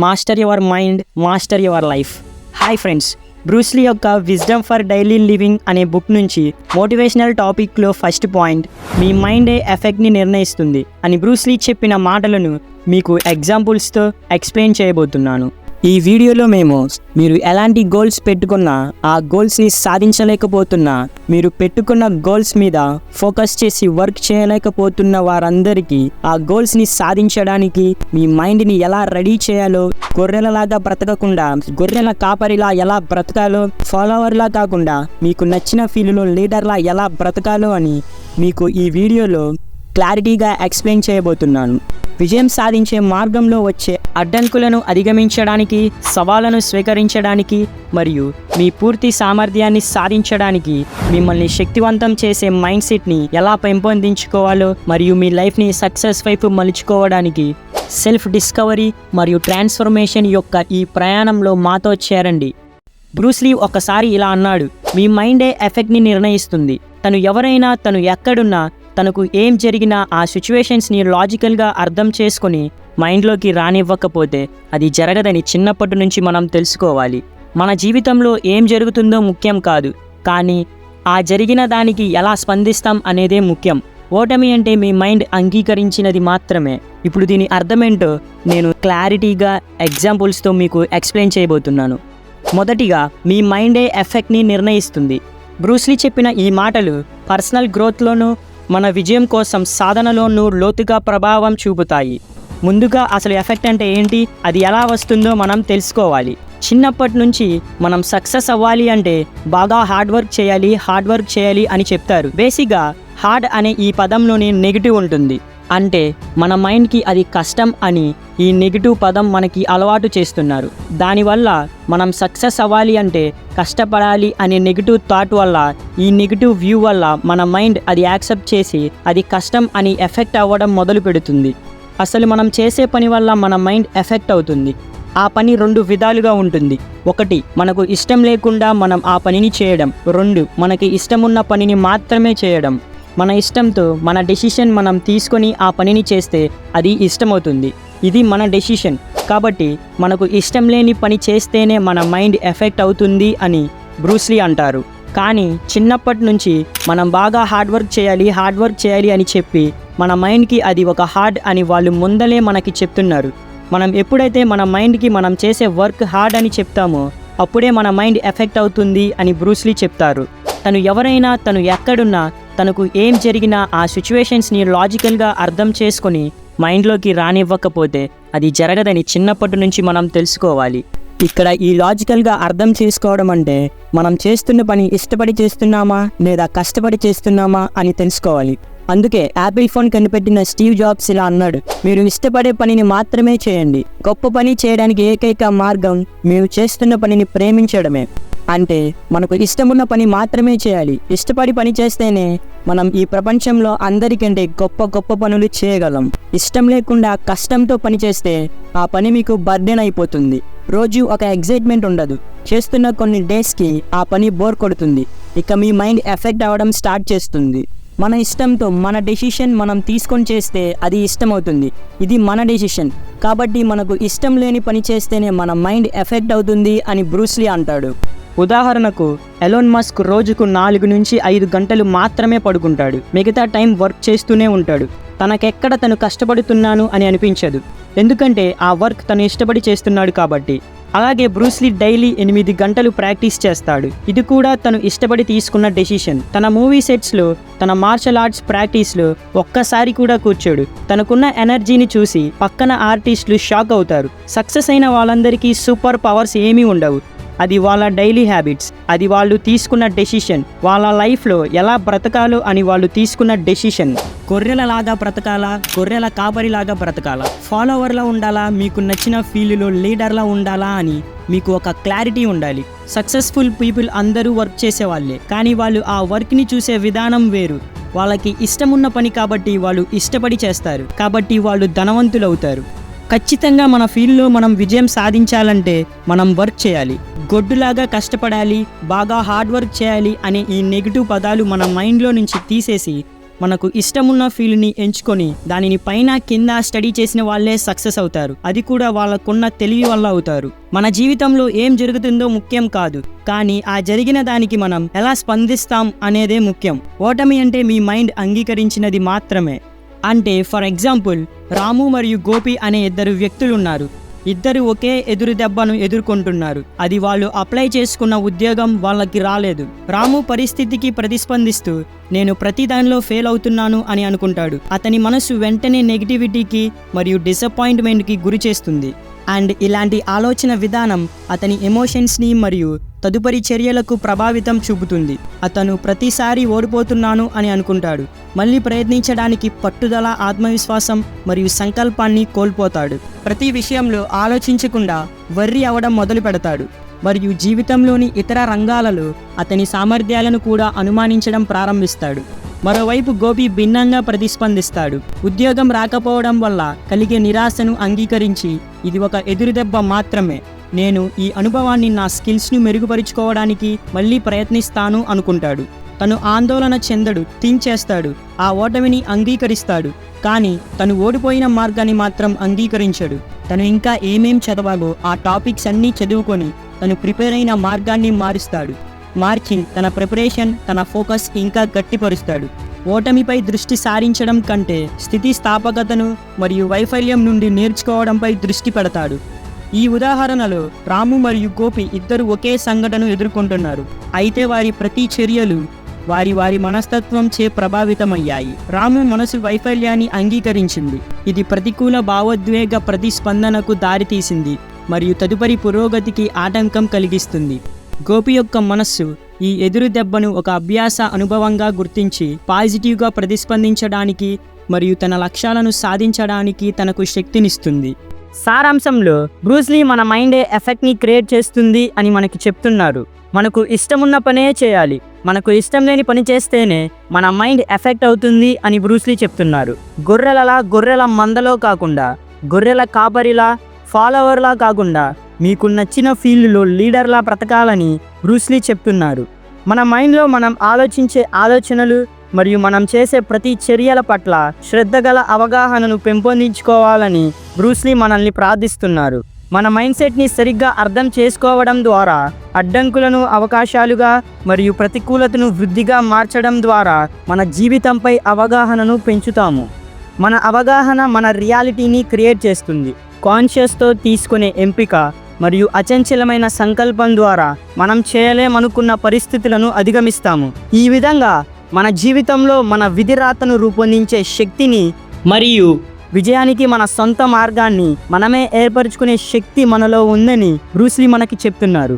Master your mind, master your life. Hi friends, Bruce Lee యొక్క wisdom for daily living అనే book నుంచి motivational టాపిక్లో first point, మీ మైండే ఎఫెక్ట్ని నిర్ణయిస్తుంది అని బ్రూస్ లీ చెప్పిన మాటలను మీకు ఎగ్జాంపుల్స్తో ఎక్స్ప్లెయిన్ చేయబోతున్నాను. ఈ వీడియోలో మేము మీరు ఎలాంటి గోల్స్ పెట్టుకున్నా ఆ గోల్స్ని సాధించలేకపోతున్నా, మీరు పెట్టుకున్న గోల్స్ మీద ఫోకస్ చేసి వర్క్ చేయలేకపోతున్న వారందరికీ ఆ గోల్స్ని సాధించడానికి మీ మైండ్ని ఎలా రెడీ చేయాలో, గొర్రెలలాగా బ్రతకకుండా గొర్రెల కాపరిలా ఎలా బ్రతకాలో, ఫాలోవర్లా కాకుండా మీకు నచ్చిన ఫీల్డ్లో లీడర్లా ఎలా బ్రతకాలో అని మీకు ఈ వీడియోలో క్లారిటీగా ఎక్స్ప్లెయిన్ చేయబోతున్నాను. విజయం సాధించే మార్గంలో వచ్చే అడ్డంకులను అధిగమించడానికి, సవాళ్లను స్వీకరించడానికి మరియు మీ పూర్తి సామర్థ్యాన్ని సాధించడానికి మిమ్మల్ని శక్తివంతం చేసే మైండ్ సెట్ని ఎలా పెంపొందించుకోవాలో మరియు మీ లైఫ్ని సక్సెస్ వైపు మలుచుకోవడానికి సెల్ఫ్ డిస్కవరీ మరియు ట్రాన్స్ఫర్మేషన్ యొక్క ఈ ప్రయాణంలో మాతో చేరండి. బ్రూస్ లీ ఒకసారి ఇలా అన్నాడు, మీ మైండే ఎఫెక్ట్ని నిర్ణయిస్తుంది. తను ఎవరైనా, తను ఎక్కడున్నా, తనకు ఏం జరిగినా ఆ సిచ్యువేషన్స్ని లాజికల్గా అర్థం చేసుకొని మైండ్లోకి రానివ్వకపోతే అది జరగదని చిన్నప్పటి నుంచి మనం తెలుసుకోవాలి. మన జీవితంలో ఏం జరుగుతుందో ముఖ్యం కాదు, కానీ ఆ జరిగిన దానికి ఎలా స్పందిస్తాం అనేదే ముఖ్యం. ఓటమి అంటే మీ మైండ్ అంగీకరించినది మాత్రమే. ఇప్పుడు దీని అర్థమేంటో నేను క్లారిటీగా ఎగ్జాంపుల్స్తో మీకు ఎక్స్ప్లెయిన్ చేయబోతున్నాను. మొదటిగా, మీ మైండే ఎఫెక్ట్ని నిర్ణయిస్తుంది. బ్రూస్ లీ చెప్పిన ఈ మాటలు పర్సనల్ గ్రోత్లోనూ మన విజయం కోసం సాధనలోనూ లోతుగా ప్రభావం చూపుతాయి. ముందుగా అసలు ఎఫెక్ట్ అంటే ఏంటి, అది ఎలా వస్తుందో మనం తెలుసుకోవాలి. చిన్నప్పటి నుంచి మనం సక్సెస్ అవ్వాలి అంటే బాగా హార్డ్ వర్క్ చేయాలి అని చెప్తారు. బేసిక్గా హార్డ్ అనే ఈ పదంలోనే నెగిటివ్ ఉంటుంది. అంటే మన మైండ్కి అది కష్టం అని ఈ నెగిటివ్ పదం మనకి అలవాటు చేస్తున్నారు. దానివల్ల మనం సక్సెస్ అవ్వాలి అంటే కష్టపడాలి అనే నెగిటివ్ థాట్ వల్ల, ఈ నెగిటివ్ వ్యూ వల్ల మన మైండ్ అది యాక్సెప్ట్ చేసి అది కష్టం అని ఎఫెక్ట్ అవ్వడం మొదలు పెడుతుంది. అసలు మనం చేసే పని వల్ల మన మైండ్ ఎఫెక్ట్ అవుతుంది. ఆ పని రెండు విధాలుగా ఉంటుంది. ఒకటి, మనకు ఇష్టం లేకుండా మనం ఆ పనిని చేయడం. రెండు, మనకి ఇష్టమున్న పనిని మాత్రమే చేయడం. మన ఇష్టంతో మన డెసిషన్ మనం తీసుకొని ఆ పనిని చేస్తే అది ఇష్టమవుతుంది. ఇది మన డెసిషన్. కాబట్టి మనకు ఇష్టం లేని పని చేస్తేనే మన మైండ్ ఎఫెక్ట్ అవుతుంది అని బ్రూస్ లీ అంటారు. కానీ చిన్నప్పటి నుంచి మనం బాగా హార్డ్ వర్క్ చేయాలి అని చెప్పి మన మైండ్కి అది ఒక హార్డ్ అని వాళ్ళు ముందలే మనకి చెప్తున్నారు. మనం ఎప్పుడైతే మన మైండ్కి మనం చేసే వర్క్ హార్డ్ అని చెప్తామో అప్పుడే మన మైండ్ ఎఫెక్ట్ అవుతుంది అని బ్రూస్ లీ చెప్తారు. తను ఎవరైనా, తను ఎక్కడున్నా, తనకు ఏం జరిగినా ఆ సిచ్యువేషన్స్ని లాజికల్గా అర్థం చేసుకొని మైండ్లోకి రానివ్వకపోతే అది జరగదని చిన్నప్పటి నుంచి మనం తెలుసుకోవాలి. ఇక్కడ ఈ లాజికల్గా అర్థం చేసుకోవడం అంటే మనం చేస్తున్న పని ఇష్టపడి చేస్తున్నామా లేదా కష్టపడి చేస్తున్నామా అని తెలుసుకోవాలి. అందుకే యాపిల్ ఫోన్ కనిపెట్టిన స్టీవ్ జాబ్స్ ఇలా అన్నాడు, మీరు ఇష్టపడే పనిని మాత్రమే చేయండి. గొప్ప పని చేయడానికి ఏకైక మార్గం మీరు చేస్తున్న పనిని ప్రేమించడమే. అంటే మనకు ఇష్టమున్న పని మాత్రమే చేయాలి. ఇష్టపడి పని చేస్తేనే మనం ఈ ప్రపంచంలో అందరికంటే గొప్ప పనులు చేయగలం. ఇష్టం లేకుండా కష్టంతో పని చేస్తే ఆ పని మీకు బర్డెన్ అయిపోతుంది. రోజు ఒక ఎగ్జైట్మెంట్ ఉండదు. చేస్తున్న కొన్ని డేస్కి ఆ పని బోర్ కొడుతుంది. ఇక మీ మైండ్ ఎఫెక్ట్ అవ్వడం స్టార్ట్ చేస్తుంది. మన ఇష్టంతో మన డెసిషన్ మనం తీసుకొని చేస్తే అది ఇష్టమవుతుంది. ఇది మన డెసిషన్. కాబట్టి మనకు ఇష్టం లేని పని చేస్తేనే మన మైండ్ ఎఫెక్ట్ అవుతుంది అని బ్రూస్ లీ అంటాడు. ఉదాహరణకు, ఎలోన్ మస్క్ రోజుకు 4 నుంచి 5 గంటలు మాత్రమే పడుకుంటాడు. మిగతా టైం వర్క్ చేస్తూనే ఉంటాడు. తనకెక్కడ తను కష్టపడుతున్నాను అని అనిపించదు. ఎందుకంటే ఆ వర్క్ తను ఇష్టపడి చేస్తున్నాడు కాబట్టి. అలాగే బ్రూస్ లీ డైలీ 8 గంటలు ప్రాక్టీస్ చేస్తాడు. ఇది కూడా తను ఇష్టపడి తీసుకున్న డెసిషన్. తన మూవీ సెట్స్లో, తన మార్షల్ ఆర్ట్స్ ప్రాక్టీస్లో ఒక్కసారి కూడా కూర్చోడు. తనకున్న ఎనర్జీని చూసి పక్కన ఆర్టిస్టులు షాక్ అవుతారు. సక్సెస్ అయిన వాళ్ళందరికీ సూపర్ పవర్స్ ఏమీ ఉండవు. అది వాళ్ళ డైలీ హ్యాబిట్స్. అది వాళ్ళు తీసుకున్న డెసిషన్. వాళ్ళ లైఫ్లో ఎలా బ్రతకాలో అని వాళ్ళు తీసుకున్న డెసిషన్. గొర్రెలలాగా బ్రతకాలా, గొర్రెల కాపరిలాగా బ్రతకాలా, ఫాలోవర్లా ఉండాలా, మీకు నచ్చిన ఫీల్డ్లో లీడర్లా ఉండాలా అని మీకు ఒక క్లారిటీ ఉండాలి. సక్సెస్ఫుల్ పీపుల్ అందరూ వర్క్ చేసేవాళ్ళే, కానీ వాళ్ళు ఆ వర్క్ని చూసే విధానం వేరు. వాళ్ళకి ఇష్టమున్న పని కాబట్టి వాళ్ళు ఇష్టపడి చేస్తారు. కాబట్టి వాళ్ళు ధనవంతులవుతారు. ఖచ్చితంగా మన ఫీల్డ్లో మనం విజయం సాధించాలంటే మనం వర్క్ చేయాలి. గొడ్డులాగా కష్టపడాలి, బాగా హార్డ్ వర్క్ చేయాలి అనే ఈ నెగిటివ్ పదాలు మన మైండ్లో నుంచి తీసేసి మనకు ఇష్టమున్న ఫీల్డ్ని ఎంచుకొని దానిని పైన కింద స్టడీ చేసిన వాళ్ళే సక్సెస్ అవుతారు. అది కూడా వాళ్ళకున్న తెలివి వల్ల అవుతారు. మన జీవితంలో ఏం జరుగుతుందో ముఖ్యం కాదు, కానీ ఆ జరిగిన దానికి మనం ఎలా స్పందిస్తాం అనేదే ముఖ్యం. ఓటమి అంటే మీ మైండ్ అంగీకరించినది మాత్రమే. అంటే ఫర్ ఎగ్జాంపుల్, రాము మరియు గోపి అనే ఇద్దరు వ్యక్తులు ఉన్నారు. ఇద్దరు ఒకే ఎదురు దెబ్బను ఎదుర్కొంటున్నారు. అది వాళ్ళు అప్లై చేసుకున్న ఉద్యోగం వాళ్ళకి రాలేదు. రాము పరిస్థితికి ప్రతిస్పందిస్తూ నేను ప్రతి దానిలో ఫెయిల్ అవుతున్నాను అని అనుకుంటాడు. అతని మనసు వెంటనే నెగిటివిటీకి మరియు డిసప్పాయింట్మెంట్కి గురి చేస్తుంది. అండ్ ఇలాంటి ఆలోచన విధానం అతని ఎమోషన్స్ని మరియు తదుపరి చర్యలకు ప్రభావితం చూపుతుంది. అతను ప్రతిసారి ఓడిపోతున్నాను అని అనుకుంటాడు. మళ్ళీ ప్రయత్నించడానికి పట్టుదల, ఆత్మవిశ్వాసం మరియు సంకల్పాన్ని కోల్పోతాడు. ప్రతి విషయంలో ఆలోచించకుండా వర్రీ అవ్వడం మొదలు పెడతాడు మరియు జీవితంలోని ఇతర రంగాలలో అతని సామర్థ్యాలను కూడా అనుమానించడం ప్రారంభిస్తాడు. మరోవైపు గోపి భిన్నంగా ప్రతిస్పందిస్తాడు. ఉద్యోగం రాకపోవడం వల్ల కలిగే నిరాశను అంగీకరించి ఇది ఒక ఎదురుదెబ్బ మాత్రమే, నేను ఈ అనుభవాన్ని నా స్కిల్స్ను మెరుగుపరుచుకోవడానికి మళ్ళీ ప్రయత్నిస్తాను అనుకుంటాడు. తను ఆందోళన చెందడు, థింక్ చేస్తాడు, ఆ ఓటమిని అంగీకరిస్తాడు. కానీ తను ఓడిపోయిన మార్గాన్ని మాత్రం అంగీకరించడు. తను ఇంకా ఏమేం చదవాలో ఆ టాపిక్స్ అన్నీ చదువుకొని తను ప్రిపేర్ అయిన మార్గాన్ని మార్చి తన ప్రిపరేషన్, తన ఫోకస్ ఇంకా గట్టిపరుస్తాడు. ఓటమిపై దృష్టి సారించడం కంటే స్థితిస్థాపకతను మరియు వైఫల్యం నుండి నేర్చుకోవడంపై దృష్టి పెడతాడు. ఈ ఉదాహరణలో రాము మరియు గోపి ఇద్దరు ఒకే సంఘటనను ఎదుర్కొంటున్నారు. అయితే వారి ప్రతి చర్యలు వారి మనస్తత్వం చే ప్రభావితమయ్యాయి. రాము మనసు వైఫల్యాన్ని అంగీకరించింది. ఇది ప్రతికూల భావోద్వేగ ప్రతిస్పందనకు దారితీసింది మరియు తదుపరి పురోగతికి ఆటంకం కలిగిస్తుంది. గోపి యొక్క మనస్సు ఈ ఎదురు దెబ్బను ఒక అభ్యాస అనుభవంగా గుర్తించి పాజిటివ్గా ప్రతిస్పందించడానికి మరియు తన లక్ష్యాలను సాధించడానికి తనకు శక్తినిస్తుంది. సారాంశంలో బ్రూస్లీ మన మైండే ఎఫెక్ట్ని క్రియేట్ చేస్తుంది అని మనకి చెప్తున్నారు. మనకు ఇష్టమున్న పనే చేయాలి, మనకు ఇష్టం లేని పని చేస్తేనే మన మైండ్ ఎఫెక్ట్ అవుతుంది అని బ్రూస్లీ చెప్తున్నారు. గొర్రెల మందలో కాకుండా, గొర్రెల కాపరిలా, ఫాలోవర్లా కాకుండా మీకు నచ్చిన ఫీల్డ్లో లీడర్లా బ్రతకాలని బ్రూస్లీ చెప్తున్నారు. మన మైండ్లో మనం ఆలోచించే ఆలోచనలు మరియు మనం చేసే ప్రతి చర్యల పట్ల శ్రద్ధగల అవగాహనను పెంపొందించుకోవాలని బ్రూస్లీ మనల్ని ప్రార్థిస్తున్నారు. మన మైండ్ సెట్ని సరిగ్గా అర్థం చేసుకోవడం ద్వారా అడ్డంకులను అవకాశాలుగా మరియు ప్రతికూలతను వృద్ధిగా మార్చడం ద్వారా మన జీవితంపై అవగాహనను పెంచుతాము. మన అవగాహన మన రియాలిటీని క్రియేట్ చేస్తుంది. కాన్షియస్తో తీసుకునే ఎంపిక మరియు అచంచలమైన సంకల్పం ద్వారా మనం చేయలేమనుకున్న పరిస్థితులను అధిగమిస్తాము. ఈ విధంగా మన జీవితంలో మన విధిరాతను రూపొందించే శక్తిని మరియు విజయానికి మన సొంత మార్గాన్ని మనమే ఏర్పరచుకునే శక్తి మనలో ఉందని బ్రూస్లీ మనకి చెప్తున్నారు.